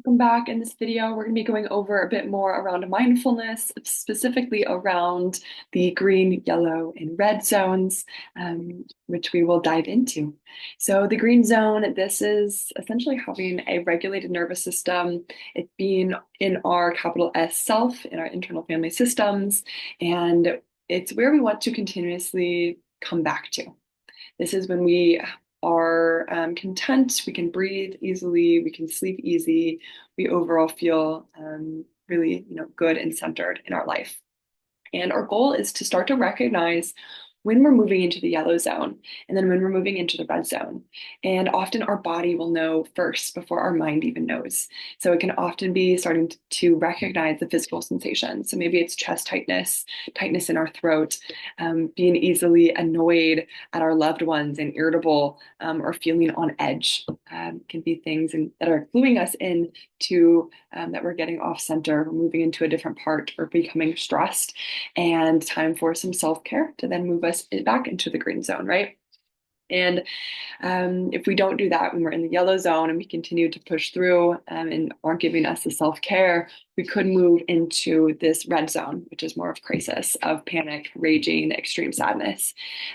Welcome back. In this video, we're going to be going over a bit more around mindfulness, specifically around the green, yellow, and red zones, which we will dive into. So the green zone, this is essentially having a regulated nervous system. It's being in our capital S self, in our internal family systems, and it's where we want to continuously come back to. This is when we are content, we can breathe easily, we can sleep easy, we overall feel really, good and centered in our life. And our goal is to start to recognize when we're moving into the yellow zone and then when we're moving into the red zone. And often our body will know first before our mind even knows. So it can often be starting to recognize the physical sensation. So maybe it's chest tightness, tightness in our throat, being easily annoyed at our loved ones and irritable, or feeling on edge, can be things that are cluing us in to that we're getting off center, we're moving into a different part, or becoming stressed, and time for some self-care to then move us back into the green zone, right? And if we don't do that when we're in the yellow zone and we continue to push through and aren't giving us the self-care, we could move into this red zone, which is more of crisis, of panic, raging, extreme sadness.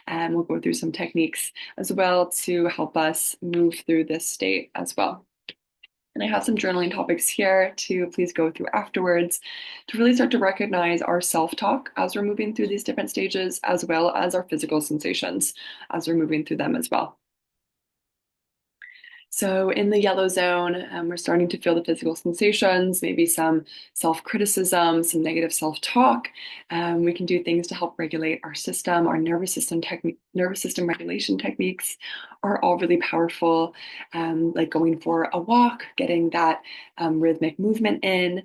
And we'll go through some techniques as well to help us move through this state as well. And I have some journaling topics here to please go through afterwards to really start to recognize our self-talk as we're moving through these different stages, as well as our physical sensations as we're moving through them as well. So in the yellow zone, we're starting to feel the physical sensations, maybe some self-criticism, some negative self-talk. We can do things to help regulate our system. Our nervous system regulation techniques are all really powerful, like going for a walk, getting that rhythmic movement in.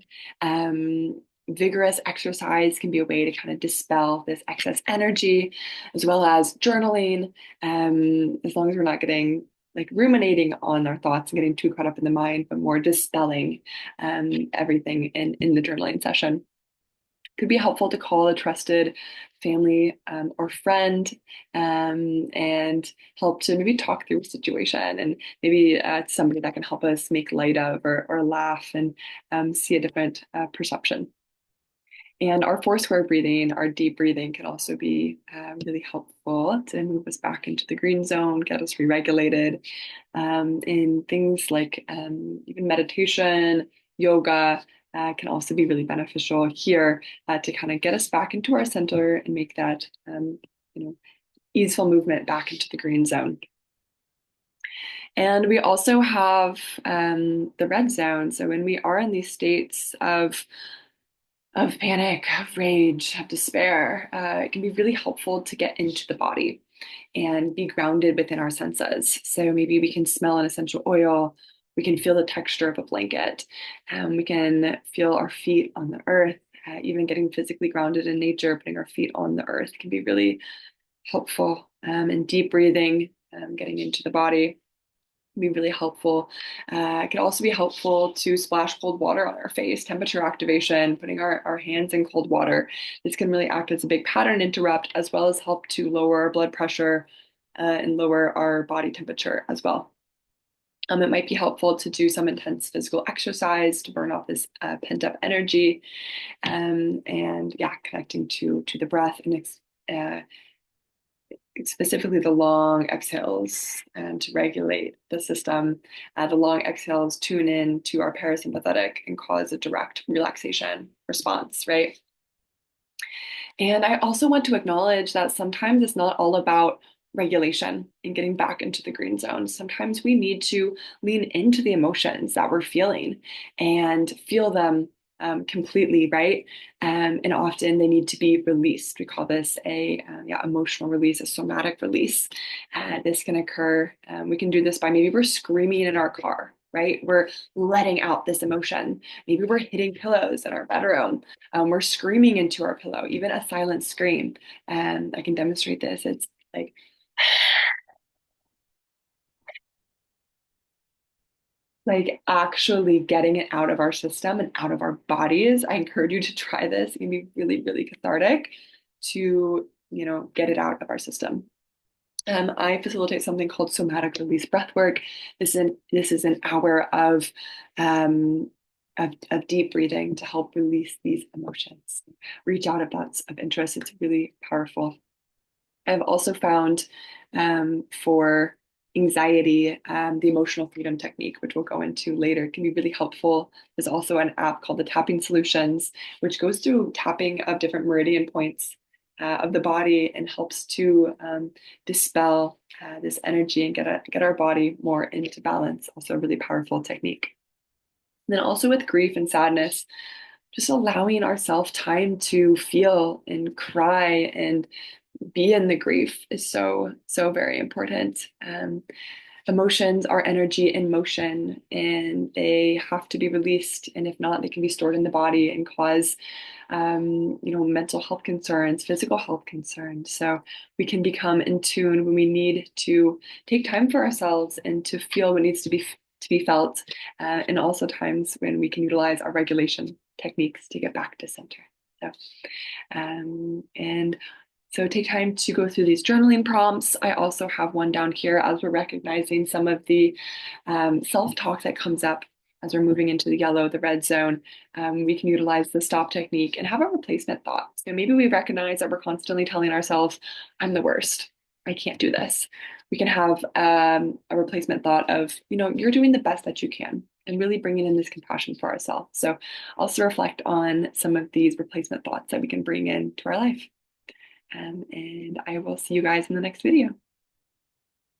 Vigorous exercise can be a way to kind of dispel this excess energy, as well as journaling, as long as we're not getting ruminating on our thoughts and getting too caught up in the mind, but more dispelling everything in the journaling session. It could be helpful to call a trusted family or friend and help to maybe talk through a situation, and maybe somebody that can help us make light of or laugh and see a different perception. And our four square breathing, our deep breathing, can also be really helpful to move us back into the green zone, get us re-regulated. In things like even meditation, yoga can also be really beneficial here to kind of get us back into our center and make that easeful movement back into the green zone. And we also have the red zone. So when we are in these states of panic, of rage, of despair, it can be really helpful to get into the body and be grounded within our senses. So maybe we can smell an essential oil, we can feel the texture of a blanket, we can feel our feet on the earth. Even getting physically grounded in nature, putting our feet on the earth can be really helpful. And deep breathing, getting into the body, be really helpful. It can also be helpful to splash cold water on our face, temperature activation, putting our hands in cold water. This can really act as a big pattern interrupt, as well as help to lower our blood pressure and lower our body temperature as well. It might be helpful to do some intense physical exercise to burn off this pent up energy, and yeah, connecting to the breath and specifically the long exhales and to regulate the system. The long exhales tune in to our parasympathetic and cause a direct relaxation response, right? And I also want to acknowledge that sometimes it's not all about regulation and getting back into the green zone. Sometimes we need to lean into the emotions that we're feeling and feel them completely, right? And often they need to be released. We call this a emotional release, a somatic release. This can occur. We can do this by maybe we're screaming in our car, right? We're letting out this emotion. Maybe we're hitting pillows in our bedroom. We're screaming into our pillow, even a silent scream. And I can demonstrate this. It's like actually getting it out of our system and out of our bodies. I encourage you to try this. It can be really, really cathartic to, get it out of our system. I facilitate something called somatic release breath work. This is an hour of of deep breathing to help release these emotions. Reach out if that's of interest. It's really powerful. I've also found for anxiety, the emotional freedom technique, which we'll go into later, can be really helpful. There's also an app called the Tapping Solutions, which goes through tapping of different meridian points of the body and helps to dispel this energy and get our body more into balance. Also, a really powerful technique. And then also with grief and sadness, just allowing ourselves time to feel and cry and be in the grief is so, so very important. Emotions are energy in motion and they have to be released. And if not, they can be stored in the body and cause, mental health concerns, physical health concerns. So we can become in tune when we need to take time for ourselves and to feel what needs to be felt, and also times when we can utilize our regulation techniques to get back to center. So, and so take time to go through these journaling prompts. I also have one down here as we're recognizing some of the self-talk that comes up as we're moving into the yellow, the red zone. We can utilize the stop technique and have a replacement thought. So maybe we recognize that we're constantly telling ourselves, I'm the worst. I can't do this. We can have a replacement thought of, you're doing the best that you can, and really bringing in this compassion for ourselves. So also reflect on some of these replacement thoughts that we can bring into our life. And I will see you guys in the next video.